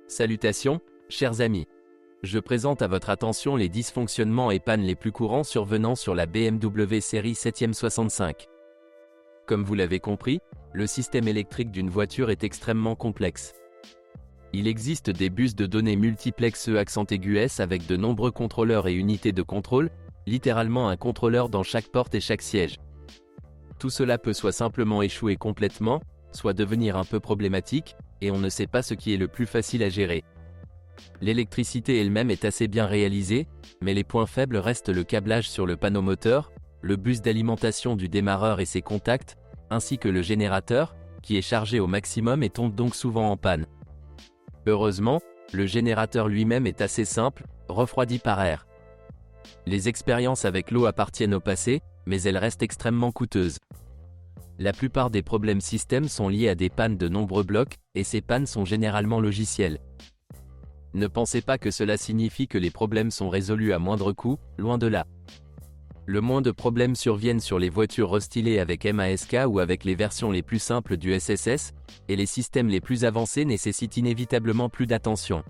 Salutations, chers amis. Je présente à votre attention les dysfonctionnements et pannes les plus courants survenant sur la BMW série 765. Comme vous l'avez compris, le système électrique d'une voiture est extrêmement complexe. Il existe des bus de données multiplex accent aigu S avec de nombreux contrôleurs et unités de contrôle, littéralement un contrôleur dans chaque porte et chaque siège. Tout cela peut soit simplement échouer complètement, soit devenir un peu problématique, et on ne sait pas ce qui est le plus facile à gérer. L'électricité elle-même est assez bien réalisée, mais les points faibles restent le câblage sur le panneau moteur, le bus d'alimentation du démarreur et ses contacts, ainsi que le générateur, qui est chargé au maximum et tombe donc souvent en panne. Heureusement, le générateur lui-même est assez simple, refroidi par air. Les expériences avec l'eau appartiennent au passé, mais elles restent extrêmement coûteuses. La plupart des problèmes système sont liés à des pannes de nombreux blocs, et ces pannes sont généralement logicielles. Ne pensez pas que cela signifie que les problèmes sont résolus à moindre coût, loin de là. Le moins de problèmes surviennent sur les voitures restylées avec MASK ou avec les versions les plus simples du SSS, et les systèmes les plus avancés nécessitent inévitablement plus d'attention.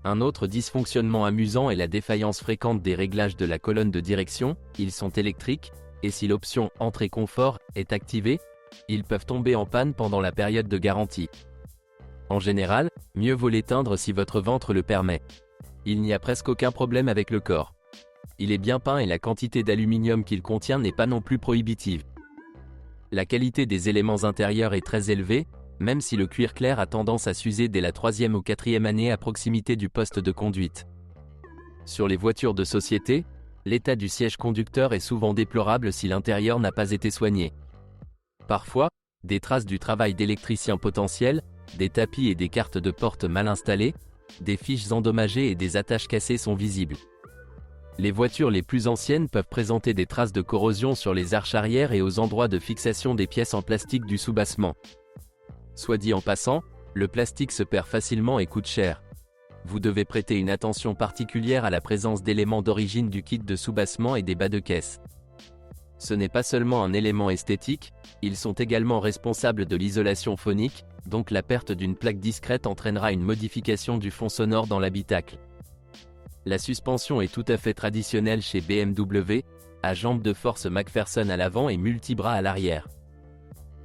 Un autre dysfonctionnement amusant est la défaillance fréquente des réglages de la colonne de direction. Ils sont électriques, et si l'option « Entrée confort » est activée, ils peuvent tomber en panne pendant la période de garantie. En général, mieux vaut l'éteindre si votre ventre le permet. Il n'y a presque aucun problème avec le corps. Il est bien peint et la quantité d'aluminium qu'il contient n'est pas non plus prohibitive. La qualité des éléments intérieurs est très élevée, même si le cuir clair a tendance à s'user dès la 3e ou 4e année à proximité du poste de conduite. Sur les voitures de société, l'état du siège conducteur est souvent déplorable si l'intérieur n'a pas été soigné. Parfois, des traces du travail d'électricien potentiel, des tapis et des cartes de porte mal installées, des fiches endommagées et des attaches cassées sont visibles. Les voitures les plus anciennes peuvent présenter des traces de corrosion sur les arches arrière et aux endroits de fixation des pièces en plastique du soubassement. Soit dit en passant, le plastique se perd facilement et coûte cher. Vous devez prêter une attention particulière à la présence d'éléments d'origine du kit de soubassement et des bas de caisse. Ce n'est pas seulement un élément esthétique, ils sont également responsables de l'isolation phonique, donc la perte d'une plaque discrète entraînera une modification du fond sonore dans l'habitacle. La suspension est tout à fait traditionnelle chez BMW, à jambes de force McPherson à l'avant et multibras à l'arrière.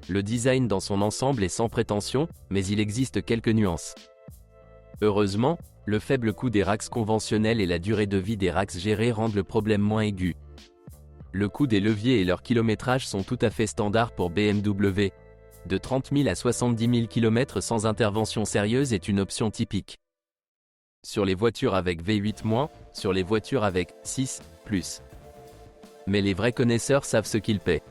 Le design dans son ensemble est sans prétention, mais il existe quelques nuances. Heureusement, le faible coût des racks conventionnels et la durée de vie des racks gérés rendent le problème moins aigu. Le coût des leviers et leur kilométrage sont tout à fait standards pour BMW. De 30 000 à 70 000 km sans intervention sérieuse est une option typique. Sur les voitures avec V8-, sur les voitures avec 6+. Mais les vrais connaisseurs savent ce qu'ils paient.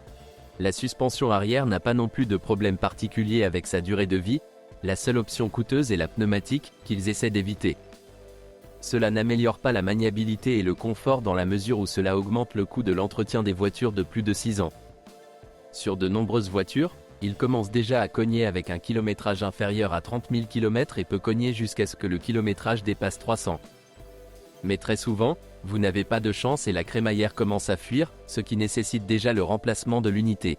La suspension arrière n'a pas non plus de problème particulier avec sa durée de vie, la seule option coûteuse est la pneumatique, qu'ils essaient d'éviter. Cela n'améliore pas la maniabilité et le confort dans la mesure où cela augmente le coût de l'entretien des voitures de plus de 6 ans. Sur de nombreuses voitures, il commence déjà à cogner avec un kilométrage inférieur à 30 000 km et peut cogner jusqu'à ce que le kilométrage dépasse 300. Mais très souvent, vous n'avez pas de chance et la crémaillère commence à fuir, ce qui nécessite déjà le remplacement de l'unité.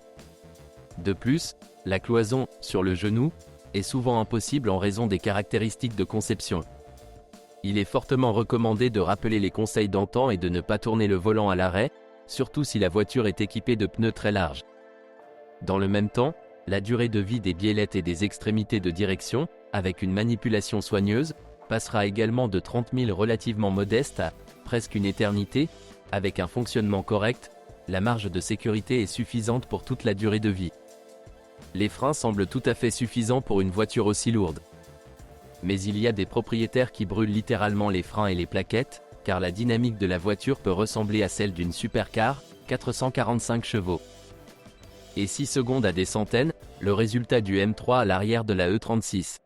De plus, la cloison, sur le genou, est souvent impossible en raison des caractéristiques de conception. Il est fortement recommandé de rappeler les conseils d'antan et de ne pas tourner le volant à l'arrêt, surtout si la voiture est équipée de pneus très larges. Dans le même temps, la durée de vie des biellettes et des extrémités de direction, avec une manipulation soigneuse, passera également de 30 000 relativement modeste à presque une éternité. Avec un fonctionnement correct, la marge de sécurité est suffisante pour toute la durée de vie. Les freins semblent tout à fait suffisants pour une voiture aussi lourde. Mais il y a des propriétaires qui brûlent littéralement les freins et les plaquettes, car la dynamique de la voiture peut ressembler à celle d'une supercar, 445 chevaux. Et 6 secondes à des centaines, le résultat du M3 à l'arrière de la E36.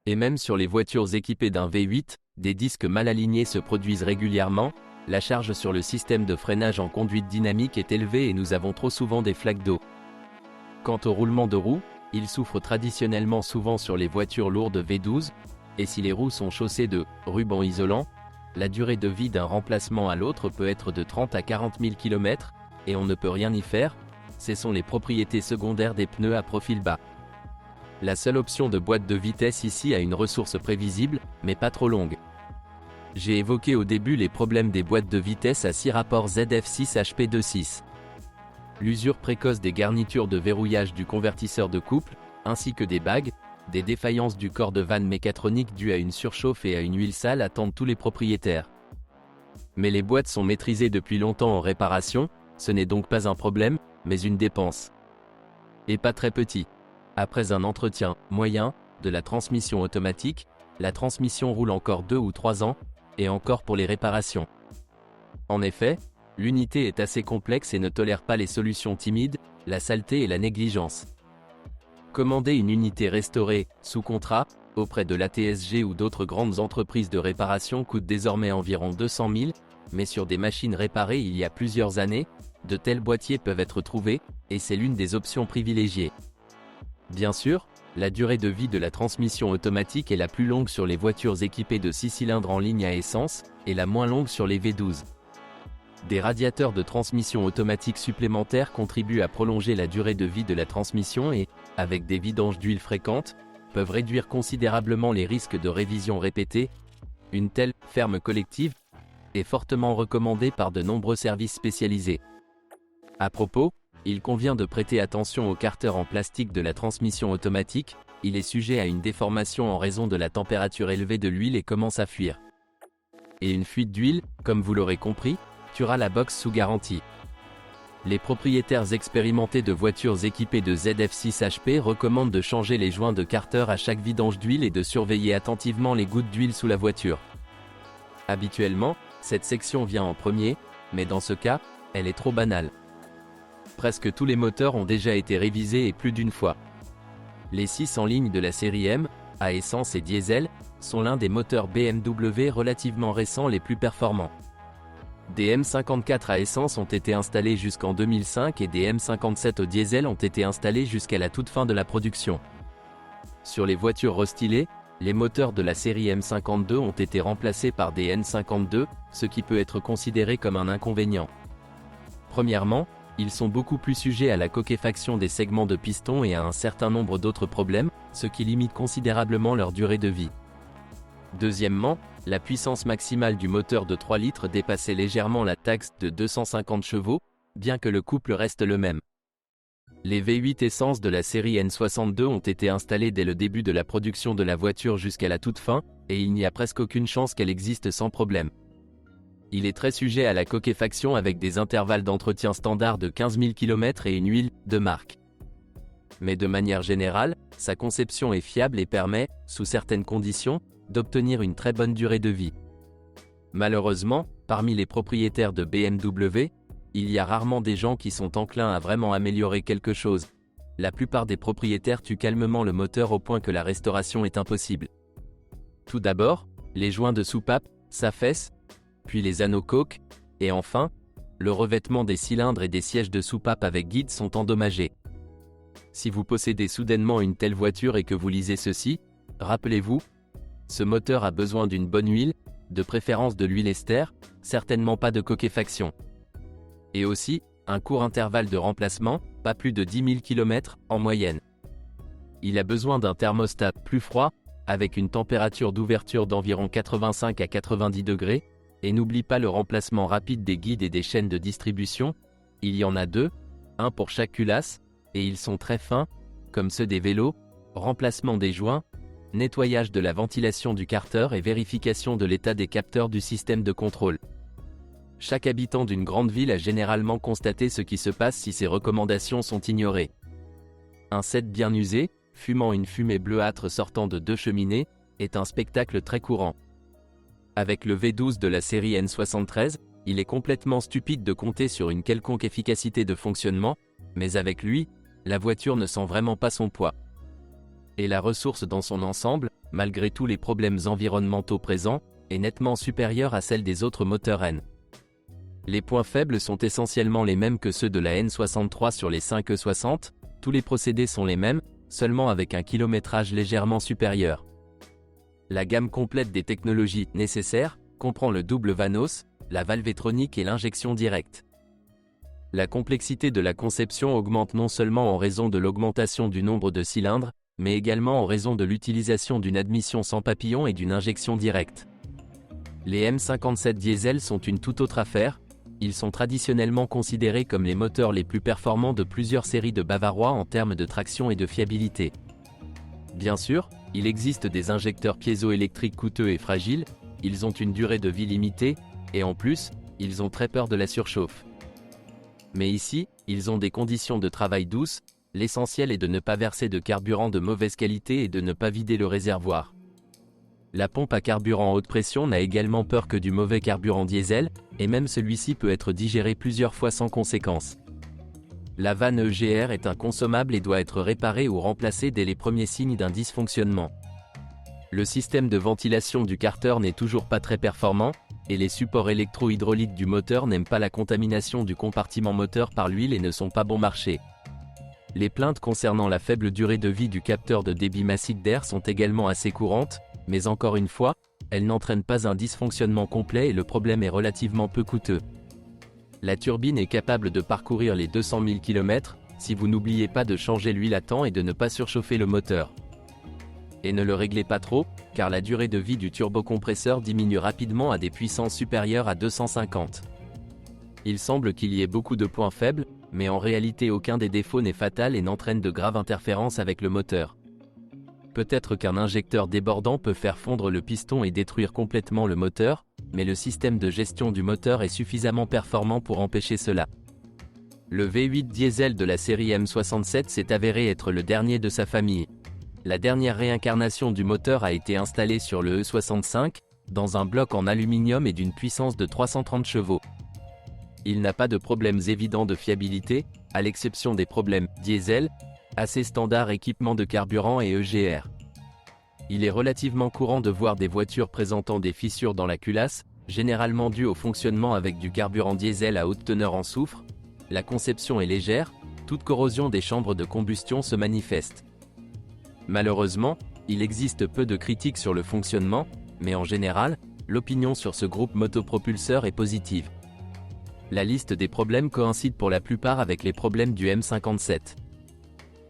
Et même sur les voitures équipées d'un V8, des disques mal alignés se produisent régulièrement, la charge sur le système de freinage en conduite dynamique est élevée et nous avons trop souvent des flaques d'eau. Quant au roulement de roues, il souffre traditionnellement souvent sur les voitures lourdes V12, et si les roues sont chaussées de ruban isolant, la durée de vie d'un remplacement à l'autre peut être de 30 à 40 000 km, et on ne peut rien y faire, ce sont les propriétés secondaires des pneus à profil bas. La seule option de boîte de vitesse ici a une ressource prévisible, mais pas trop longue. J'ai évoqué au début les problèmes des boîtes de vitesse à 6 rapports ZF6HP26. L'usure précoce des garnitures de verrouillage du convertisseur de couple, ainsi que des bagues, des défaillances du corps de vanne mécatronique dues à une surchauffe et à une huile sale attendent tous les propriétaires. Mais les boîtes sont maîtrisées depuis longtemps en réparation, ce n'est donc pas un problème, mais une dépense. Et pas très petit. Après un entretien moyen de la transmission automatique, la transmission roule encore 2 ou 3 ans, et encore pour les réparations. En effet, l'unité est assez complexe et ne tolère pas les solutions timides, la saleté et la négligence. Commander une unité restaurée, sous contrat, auprès de l'ATSG ou d'autres grandes entreprises de réparation coûte désormais environ 200 000, mais sur des machines réparées il y a plusieurs années, de tels boîtiers peuvent être trouvés, et c'est l'une des options privilégiées. Bien sûr, la durée de vie de la transmission automatique est la plus longue sur les voitures équipées de 6 cylindres en ligne à essence, et la moins longue sur les V12. Des radiateurs de transmission automatique supplémentaires contribuent à prolonger la durée de vie de la transmission et, avec des vidanges d'huile fréquentes, peuvent réduire considérablement les risques de révision répétée. Une telle ferme collective est fortement recommandée par de nombreux services spécialisés. À propos, il convient de prêter attention au carter en plastique de la transmission automatique, il est sujet à une déformation en raison de la température élevée de l'huile et commence à fuir. Et une fuite d'huile, comme vous l'aurez compris, tuera la box sous garantie. Les propriétaires expérimentés de voitures équipées de ZF6HP recommandent de changer les joints de carter à chaque vidange d'huile et de surveiller attentivement les gouttes d'huile sous la voiture. Habituellement, cette section vient en premier, mais dans ce cas, elle est trop banale. Presque tous les moteurs ont déjà été révisés et plus d'une fois. Les 6 en ligne de la série M, à essence et diesel, sont l'un des moteurs BMW relativement récents les plus performants. Des M54 à essence ont été installés jusqu'en 2005 et des M57 au diesel ont été installés jusqu'à la toute fin de la production. Sur les voitures restylées, les moteurs de la série M52 ont été remplacés par des N52, ce qui peut être considéré comme un inconvénient. Premièrement, ils sont beaucoup plus sujets à la coquefaction des segments de piston et à un certain nombre d'autres problèmes, ce qui limite considérablement leur durée de vie. Deuxièmement, la puissance maximale du moteur de 3 litres dépassait légèrement la taxe de 250 chevaux, bien que le couple reste le même. Les V8 essence de la série N62 ont été installés dès le début de la production de la voiture jusqu'à la toute fin, et il n'y a presque aucune chance qu'elle existe sans problème. Il est très sujet à la coquefaction avec des intervalles d'entretien standard de 15 000 km et une huile de marque. Mais de manière générale, sa conception est fiable et permet, sous certaines conditions, d'obtenir une très bonne durée de vie. Malheureusement, parmi les propriétaires de BMW, il y a rarement des gens qui sont enclins à vraiment améliorer quelque chose. La plupart des propriétaires tuent calmement le moteur au point que la restauration est impossible. Tout d'abord, les joints de soupape s'affaissent, puis les anneaux coque, et enfin, le revêtement des cylindres et des sièges de soupape avec guide sont endommagés. Si vous possédez soudainement une telle voiture et que vous lisez ceci, rappelez-vous, ce moteur a besoin d'une bonne huile, de préférence de l'huile ester, certainement pas de coquefaction. Et aussi, un court intervalle de remplacement, pas plus de 10 000 km en moyenne. Il a besoin d'un thermostat plus froid, avec une température d'ouverture d'environ 85 à 90 degrés, et n'oublie pas le remplacement rapide des guides et des chaînes de distribution, il y en a 2, un pour chaque culasse, et ils sont très fins, comme ceux des vélos, remplacement des joints, nettoyage de la ventilation du carter et vérification de l'état des capteurs du système de contrôle. Chaque habitant d'une grande ville a généralement constaté ce qui se passe si ces recommandations sont ignorées. Un set bien usé, fumant une fumée bleuâtre sortant de 2 cheminées, est un spectacle très courant. Avec le V12 de la série N73, il est complètement stupide de compter sur une quelconque efficacité de fonctionnement, mais avec lui, la voiture ne sent vraiment pas son poids. Et la ressource dans son ensemble, malgré tous les problèmes environnementaux présents, est nettement supérieure à celle des autres moteurs N. Les points faibles sont essentiellement les mêmes que ceux de la N63 sur les 5E60, tous les procédés sont les mêmes, seulement avec un kilométrage légèrement supérieur. La gamme complète des technologies nécessaires comprend le double Vanos, la valvétronique et l'injection directe. La complexité de la conception augmente non seulement en raison de l'augmentation du nombre de cylindres, mais également en raison de l'utilisation d'une admission sans papillon et d'une injection directe. Les M57 diesel sont une toute autre affaire. Ils sont traditionnellement considérés comme les moteurs les plus performants de plusieurs séries de Bavarois en termes de traction et de fiabilité. Bien sûr, il existe des injecteurs piézoélectriques coûteux et fragiles, ils ont une durée de vie limitée, et en plus, ils ont très peur de la surchauffe. Mais ici, ils ont des conditions de travail douces, l'essentiel est de ne pas verser de carburant de mauvaise qualité et de ne pas vider le réservoir. La pompe à carburant haute pression n'a également peur que du mauvais carburant diesel, et même celui-ci peut être digéré plusieurs fois sans conséquence. La vanne EGR est inconsommable et doit être réparée ou remplacée dès les premiers signes d'un dysfonctionnement. Le système de ventilation du carter n'est toujours pas très performant, et les supports électro-hydrauliques du moteur n'aiment pas la contamination du compartiment moteur par l'huile et ne sont pas bon marché. Les plaintes concernant la faible durée de vie du capteur de débit massique d'air sont également assez courantes, mais encore une fois, elles n'entraînent pas un dysfonctionnement complet et le problème est relativement peu coûteux. La turbine est capable de parcourir les 200 000 km, si vous n'oubliez pas de changer l'huile à temps et de ne pas surchauffer le moteur. Et ne le réglez pas trop, car la durée de vie du turbocompresseur diminue rapidement à des puissances supérieures à 250. Il semble qu'il y ait beaucoup de points faibles, mais en réalité aucun des défauts n'est fatal et n'entraîne de graves interférences avec le moteur. Peut-être qu'un injecteur débordant peut faire fondre le piston et détruire complètement le moteur, mais le système de gestion du moteur est suffisamment performant pour empêcher cela. Le V8 diesel de la série M67 s'est avéré être le dernier de sa famille. La dernière réincarnation du moteur a été installée sur le E65, dans un bloc en aluminium et d'une puissance de 330 chevaux. Il n'a pas de problèmes évidents de fiabilité, à l'exception des problèmes diesel, assez standard équipement de carburant et EGR. Il est relativement courant de voir des voitures présentant des fissures dans la culasse, généralement dues au fonctionnement avec du carburant diesel à haute teneur en soufre. La conception est légère, toute corrosion des chambres de combustion se manifeste. Malheureusement, il existe peu de critiques sur le fonctionnement, mais en général, l'opinion sur ce groupe motopropulseur est positive. La liste des problèmes coïncide pour la plupart avec les problèmes du M57.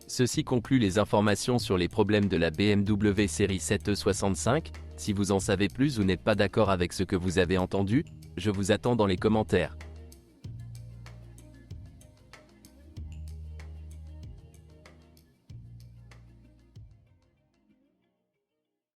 Ceci conclut les informations sur les problèmes de la BMW série 7E65. Si vous en savez plus ou n'êtes pas d'accord avec ce que vous avez entendu, je vous attends dans les commentaires.